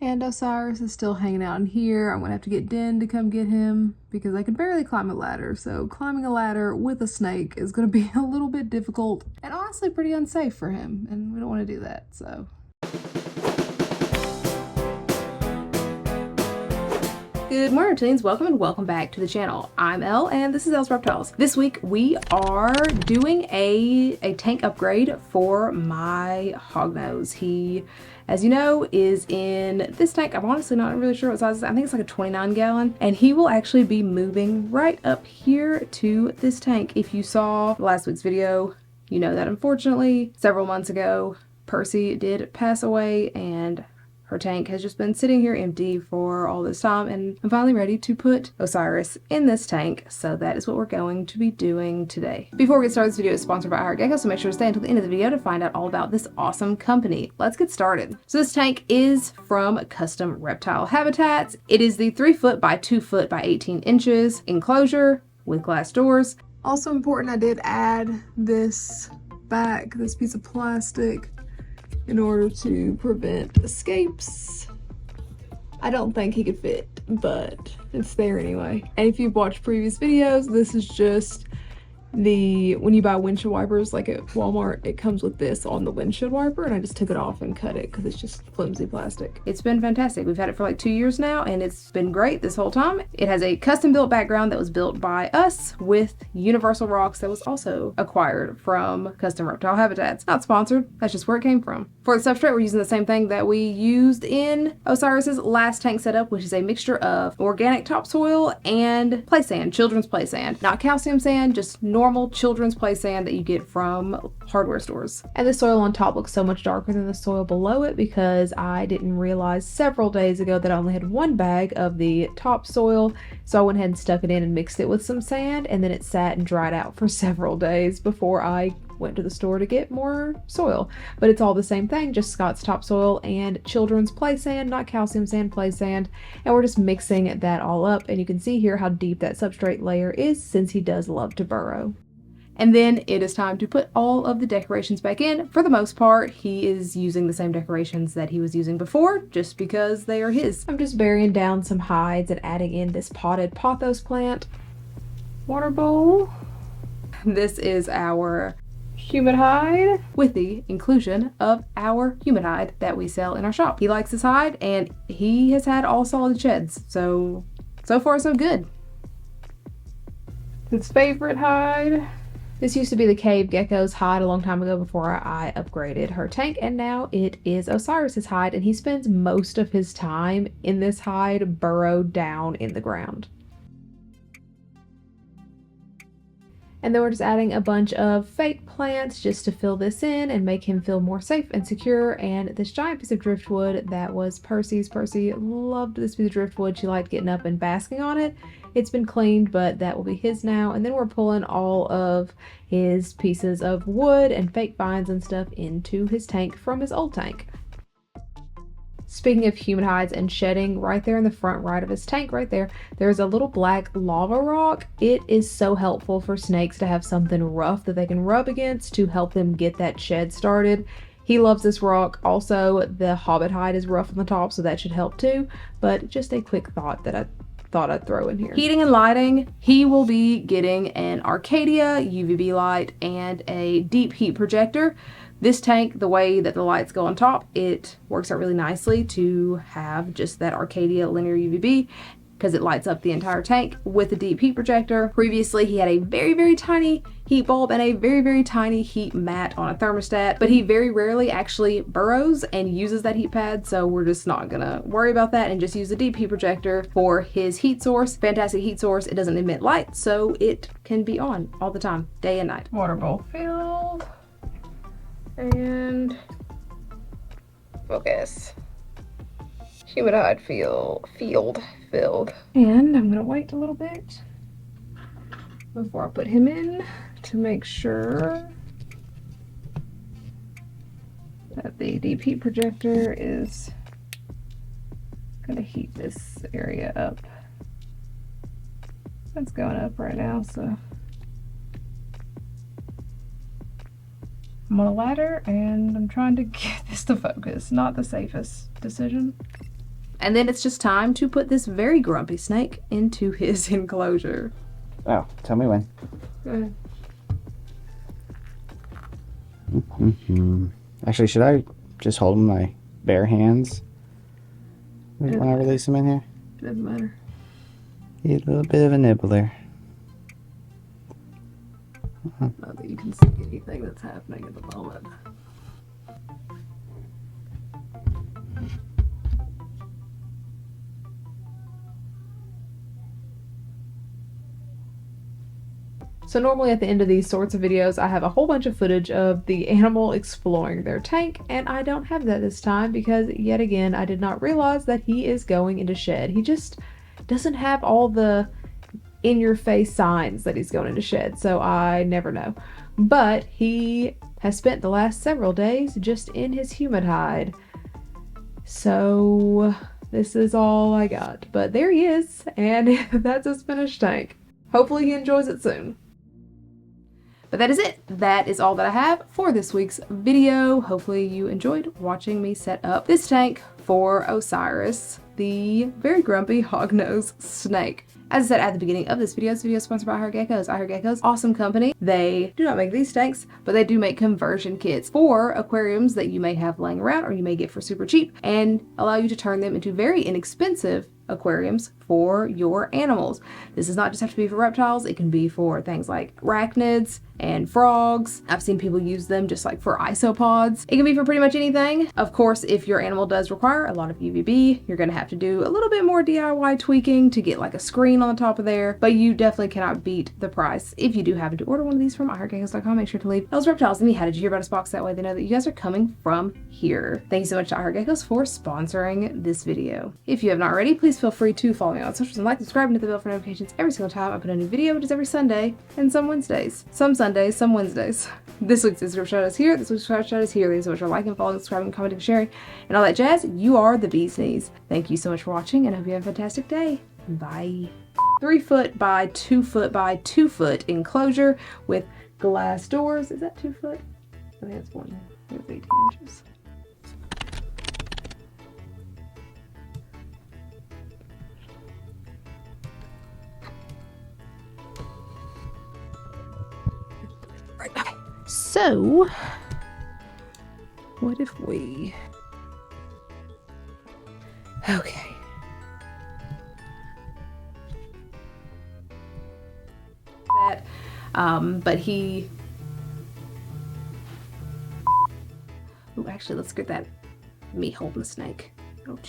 And Osiris is still hanging out in here. I'm gonna have to get Den to come get him because I can barely climb a ladder. So climbing a ladder with a snake is gonna be a little bit difficult and honestly pretty unsafe for him. And we don't wanna do that, so. Good morning, Reptilians. Welcome and welcome back to the channel. I'm Elle and this is Elle's Reptiles. This week we are doing a tank upgrade for my Hognose. He, as you know, is in this tank. I'm honestly not really sure what size it is. I think it's like a 29 gallon. And he will actually be moving right up here to this tank. If you saw last week's video, you know that unfortunately several months ago, Percy did pass away and her tank has just been sitting here empty for all this time, and I'm finally ready to put Osiris in this tank, so that is what we're going to be doing today. Before we get started, this video is sponsored by Gecko, so make sure to stay until the end of the video to find out all about this awesome company. Let's get started. So this tank is from Custom Reptile Habitats. It is the 3 foot by 2 foot by 18 inches enclosure with glass doors. Also important, I did add this piece of plastic in order to prevent escapes. I don't think he could fit, but it's there anyway. And if you've watched previous videos, this is just when you buy windshield wipers, like at Walmart, it comes with this on the windshield wiper, and I just took it off and cut it because it's just flimsy plastic. It's been fantastic. We've had it for like 2 years now, and it's been great this whole time. It has a custom built background that was built by us with universal rocks that was also acquired from Custom Reptile Habitats. Not sponsored, that's just where it came from. For the substrate, we're using the same thing that we used in Osiris's last tank setup, which is a mixture of organic topsoil and play sand, children's play sand. Not calcium sand, just normal children's play sand that you get from hardware stores. And the soil on top looks so much darker than the soil below it because I didn't realize several days ago that I only had 1 bag of the topsoil, so I went ahead and stuck it in and mixed it with some sand, and then it sat and dried out for several days before I went to the store to get more soil. But it's all the same thing, just Scott's topsoil and children's play sand, not calcium sand, play sand. And we're just mixing that all up, and you can see here how deep that substrate layer is since he does love to burrow. And then it is time to put all of the decorations back in. For the most part, he is using the same decorations that he was using before, just because they are his. I'm just burying down some hides and adding in this potted pothos plant. Water bowl. This is our humid hide with the inclusion of our humid hide that we sell in our shop. He likes his hide, and he has had all solid sheds, so far so good. His favorite hide. This used to be the cave gecko's hide a long time ago before I upgraded her tank, and now it is Osiris's hide, and he spends most of his time in this hide burrowed down in the ground. And then we're just adding a bunch of fake plants just to fill this in and make him feel more safe and secure. And this giant piece of driftwood that was Percy's. Percy loved this piece of driftwood. She liked getting up and basking on it. It's been cleaned, but that will be his now. And then we're pulling all of his pieces of wood and fake vines and stuff into his tank from his old tank. Speaking of humid hides and shedding, right there in the front right of his tank, right there, there's a little black lava rock. It is so helpful for snakes to have something rough that they can rub against to help them get that shed started. He loves this rock. Also, the hobbit hide is rough on the top, so that should help too. But just a quick thought that I thought I'd throw in here. Heating and lighting, he will be getting an Arcadia UVB light and a deep heat projector. This tank, the way that the lights go on top, it works out really nicely to have just that Arcadia linear UVB because it lights up the entire tank with a deep heat projector. Previously, he had a very, very tiny heat bulb and a very, very tiny heat mat on a thermostat, but he very rarely actually burrows and uses that heat pad, so we're just not gonna worry about that and just use the deep heat projector for his heat source. Fantastic heat source. It doesn't emit light, so it can be on all the time, day and night. Water bowl filled. And focus. Humid hide field filled. And I'm gonna wait a little bit before I put him in to make sure that the deep heat projector is gonna heat this area up. It's going up right now, so I'm on a ladder and I'm trying to get this to focus. Not the safest decision. And then it's just time to put this very grumpy snake into his enclosure. Oh, tell me when. Go ahead. Actually, should I just hold him with my bare hands when I release him in here? Doesn't matter. He's a little bit of a nibbler. Not that you can see anything that's happening at the moment. So normally at the end of these sorts of videos, I have a whole bunch of footage of the animal exploring their tank, and I don't have that this time because, yet again, I did not realize that he is going into shed. He just doesn't have all the in-your-face signs that he's going into shed, so I never know. But he has spent the last several days just in his humid hide. So this is all I got. But there he is, and that's his finished tank. Hopefully he enjoys it soon. But that is it. That is all that I have for this week's video. Hopefully you enjoyed watching me set up this tank for Osiris, the very grumpy hognose snake. As I said at the beginning of this video is sponsored by iHeartGeckos. iHeartGeckos, awesome company. They do not make these tanks, but they do make conversion kits for aquariums that you may have laying around or you may get for super cheap and allow you to turn them into very inexpensive aquariums for your animals. This does not just have to be for reptiles, it can be for things like arachnids and frogs. I've seen people use them just like for isopods. It can be for pretty much anything. Of course, if your animal does require a lot of UVB, you're gonna have to do a little bit more DIY tweaking to get like a screen on the top of there, but you definitely cannot beat the price. If you do happen to order one of these from iHeartGeckos.com, make sure to leave Elle's Reptiles in the How Did You Hear About Us box, that way they know that you guys are coming from here. Thank you so much to iHeartGeckos for sponsoring this video. If you have not already, please feel free to follow me on socials and like, subscribe, and hit the bell for notifications every single time I put a new video, which is every Sunday and some Wednesdays. Some Sundays, some Wednesdays. This week's Instagram shout out is here, this week's shout out is here. Thanks so much for liking, following, subscribing, commenting, sharing, and all that jazz. You are the bee's knees. Thank you so much for watching, and I hope you have a fantastic day. Bye. 3 foot by 2 foot by 2 foot enclosure with glass doors. Is that 2 foot? I think that's 1. It's 18 inches. Okay, so what if we... Okay. That, but he... Ooh, actually, let's get that me holding the snake. Oh,